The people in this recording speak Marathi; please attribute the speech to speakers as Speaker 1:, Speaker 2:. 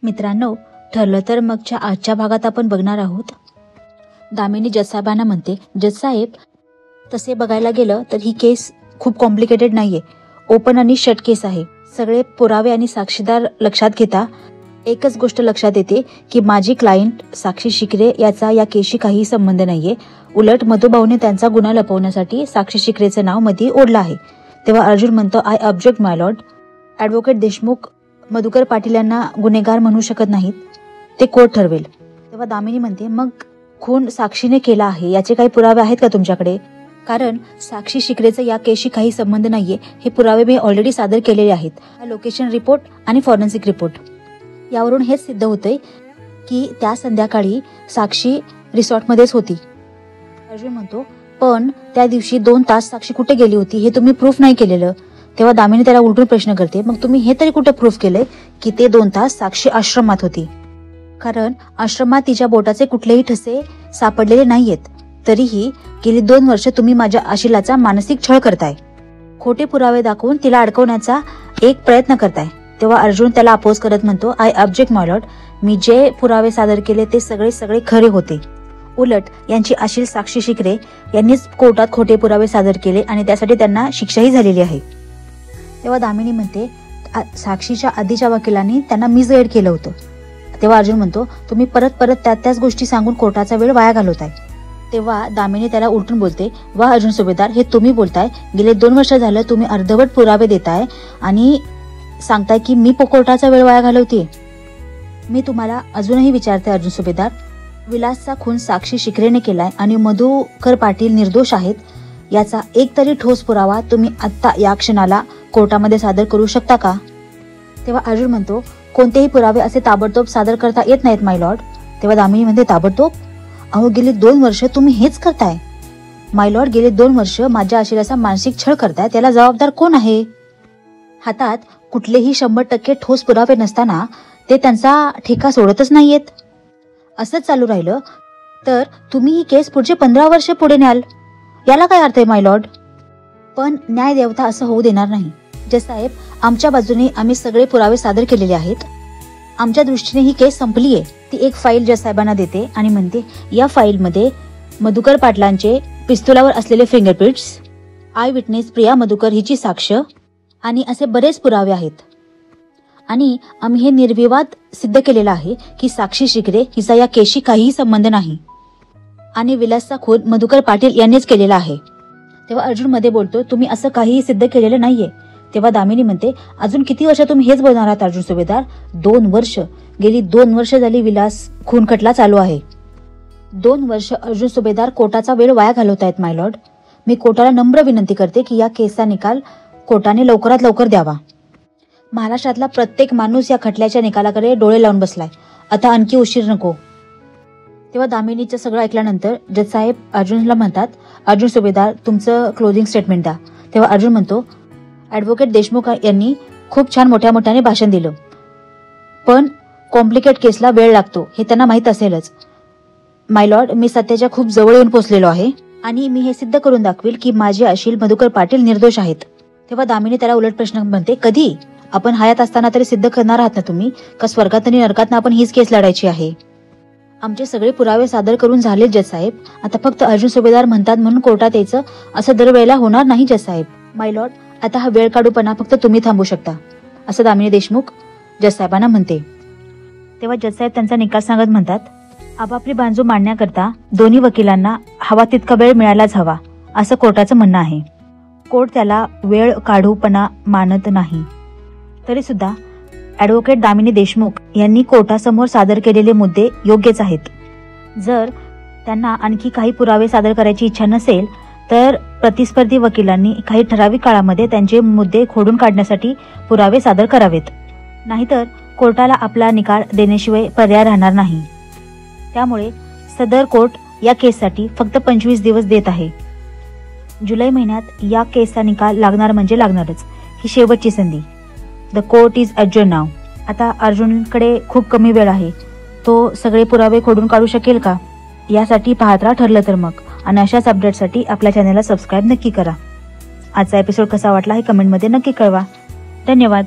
Speaker 1: मित्रांनो, ठरलं तर मगच्या आजच्या भागात आपण बघणार आहोत. दामिनी जजसाहेबांना म्हणते, जजसाहेब तसे बघायला गेलं तर ही केस खूप कॉम्प्लिकेटेड नाहीये, ओपन आणि शट केस आहे. सगळे पुरावे आणि साक्षीदार लक्षात घेता एकच गोष्ट लक्षात येते की माझी क्लायंट साक्षी शिकरे याचा या केसशी काही संबंध नाहीये. उलट मधुभाऊने त्यांचा गुन्हा लपवण्यासाठी साक्षी शिकरेचं नाव मध्ये ओढलं आहे. तेव्हा अर्जुन म्हणतो, I object my Lord. Advocate Deshmukh Madhukar Patil यांना गुन्हेगार म्हणू शकत नाहीत, ते कोर्ट ठरवेल. तेव्हा दामिनी म्हणते, मग खून साक्षीने केला आहे याचे काही पुरावे आहेत का तुमच्याकडे? कारण साक्षी शिकरेचा या केसशी काही संबंध नाहीये, हे पुरावे मी ऑलरेडी सादर केलेले आहेत. लोकेशन रिपोर्ट आणि फॉरेन्सिक रिपोर्ट यावरून हेच सिद्ध होतंय की त्या संध्याकाळी साक्षी रिसॉर्टमध्येच होती. अर्जुन म्हणतो, पण त्या दिवशी 2 तास साक्षी कुठे गेली होती हे तुम्ही प्रूफ नाही केलेलं. तेव्हा दामिनी त्याला उलटून प्रश्न करते, मग तुम्ही हे तरी कुठे प्रूफ केलंय की ते 2 तास साक्षी आश्रमात होती? कारण आश्रमात तिच्या बोटाचे कुठलेही ठसे सापडलेले नाहीयेत. तरीही गेली 2 वर्ष तुम्ही माझ्या आशिलाचा मानसिक छळ करताय, खोटे पुरावे दाखवून तिला अडकवण्याचा एक प्रयत्न करताय. तेव्हा अर्जुन त्याला अपोज करत म्हणतो, आय ऑब्जेक्ट माय लॉर्ड. मी जे पुरावे सादर केले ते सगळे खरे होते. उलट यांची आशील साक्षी शिकरे यांनीच कोर्टात खोटे पुरावे सादर केले आणि त्यासाठी त्यांना शिक्षाही झालेली आहे. तेव्हा दामिनी म्हणते, साक्षीच्या आधीच्या वकिलांनी त्यांना मिसगाईड केलं होतं. तेव्हा अर्जुन म्हणतो, तुम्ही परत त्याच गोष्टी सांगून कोर्टाचा वेळ वाया घालवताय. तेव्हा दामिनी त्याला उलटून बोलते, वा अर्जुन सुभेदार, हे तुम्ही बोलताय. गेले 2 वर्ष झालं तुम्ही अर्धवट पुरावे देताय आणि सांगताय की मी कोर्टाचा वेळ वाया घालवते. मी तुम्हाला अजूनही विचारते अर्जुन सुभेदार, विलासचा खून साक्षी शिकरेने केलाय आणि मधुकर पाटील निर्दोष आहेत याचा एक तरी ठोस पुरावा तुम्ही आता या क्षणाला कोर्टामध्ये सादर करू शकता का? तेव्हा अर्जुन म्हणतो, कोणतेही पुरावे असे ताबडतोब सादर करता येत नाहीत माय लॉर्ड. तेव्हा दामिनी म्हणते, ताबडतोब? अहो, गेली 2 वर्ष तुम्ही हेच करताय माय लॉर्ड. गेली 2 वर्ष माझ्या आशिलाचा मानसिक छळ करताय, त्याला जबाबदार कोण आहे? हातात कुठलेही 100% ठोस पुरावे नसताना ते त्यांचा ठेका सोडतच नाहीयेत. असंच चालू राहिलं तर तुम्ही ही केस पुढचे 15 वर्ष पुढे न्याल. याला काय अर्थ आहे माय लॉर्ड? पण न्याय देवता असं होऊ देणार नाही. जजसाहेब, आमच्या बाजूने आम्ही सगळे पुरावे सादर केलेले आहेत. आमच्या दृष्टीने ही केस संपलीये. ती एक फाईल जजसाहेबांना देते आणि म्हणते, या फाईलमध्ये मधुकर पाटलांचे पिस्तुलावर असलेले fingerprints, I witness Priya Madhukar हिची साक्ष आणि असे बरेच पुरावे आहेत. आणि आम्ही हे निर्विवाद सिद्ध केलेलं आहे की साक्षी शिकरे हिचा या केसशी काहीही संबंध नाही आणि विलासचा खून मधुकर पाटील यांनीच केलेला आहे. तेव्हा अर्जुन मध्ये बोलतो, तुम्ही असं काहीही सिद्ध केलेलं नाहीये. तेव्हा दामिनी म्हणते, अजून किती वर्ष तुम्ही हेच बोलणार आहात अर्जुन सुभेदार? 2 वर्ष, गेली 2 वर्ष झाली विलास खून खटला चालू आहे. 2 वर्ष अर्जुन सुभेदार कोर्टाचा वेळ वाया घालवतायत माय लॉर्ड. मी कोर्टाला नम्र विनंती करते की या केसचा निकाल कोर्टाने लवकरात लवकर द्यावा. महाराष्ट्रातला प्रत्येक माणूस या खटल्याच्या निकालाकडे डोळे लावून बसलाय. आता आणखी उशीर नको. तेव्हा दामिनीचं सगळं ऐकल्यानंतर जजसाहेब अर्जुनला म्हणतात, अर्जुन सुभेदार, तुमचं क्लोजिंग स्टेटमेंट द्या. तेव्हा अर्जुन म्हणतो, ॲडव्होकेट देशमुख यांनी खूप छान मोठ्याने भाषण दिलं, पण कॉम्प्लिकेट केसला वेळ लागतो हे त्यांना माहीत असेलच. माय लॉर्ड, मी सत्याच्या खूप जवळ येऊन पोहोचलेलो आहे आणि मी हे सिद्ध करून दाखवेल की माझे आशील मधुकर पाटील निर्दोष आहेत. तेव्हा दामिनी त्याला उलट प्रश्न म्हणते, कधी? आपण हयात असताना तरी सिद्ध करणार आहात ना तुम्ही? का स्वर्गात आणि नरकात आपण हीच केस लढायची आहे? आमचे सगळे पुरावे सादर करून झाले जजसाहेब. आता फक्त अर्जुन सुभेदार म्हणतात म्हणून कोर्टात यायचं असं दरवेळेला होणार नाही जजसाहेब. माय लॉर्ड, आता हा वेळ काढूपणा फक्त तुम्ही थांबू शकता, असं दामिनी देशमुख जजसाहेबांना म्हणते. तेव्हा जजसाहेब त्यांचा निकाल सांगत म्हणतात, आपापली बाजू मांडण्याकरता दोन्ही वकिलांना हवा तितका वेळ मिळायलाच हवा, असं कोर्टाचं म्हणणं आहे. कोर्ट त्याला वेळ काढूपणा मानत नाही. तरी सुद्धा ॲडव्होकेट दामिनी देशमुख यांनी कोर्टासमोर सादर केलेले मुद्दे योग्यच आहेत. जर त्यांना आणखी काही पुरावे सादर करायची इच्छा नसेल तर प्रतिस्पर्धी वकिलांनी काही ठराविक काळामध्ये त्यांचे मुद्दे खोडून काढण्यासाठी पुरावे सादर करावेत. नाहीतर कोर्टाला आपला निकाल देण्याशिवाय पर्याय राहणार नाही. त्यामुळे सदर कोर्ट या केससाठी फक्त 25 दिवस देत आहे. जुलै महिन्यात या केसचा निकाल लागणार म्हणजे लागणारच. ही शेवटची संधी. The court is adjourn now. आता अर्जुनकडे खूप कमी वेळ आहे. तो सगळे पुरावे खोडून काढू शकेल का? यासाठी पाहत राहा ठरलं तर मग. आणि अशाच अपडेटसाठी आपल्या चॅनलला सबस्क्राईब नक्की करा. आजचा एपिसोड कसा वाटला हे कमेंटमध्ये नक्की कळवा. धन्यवाद.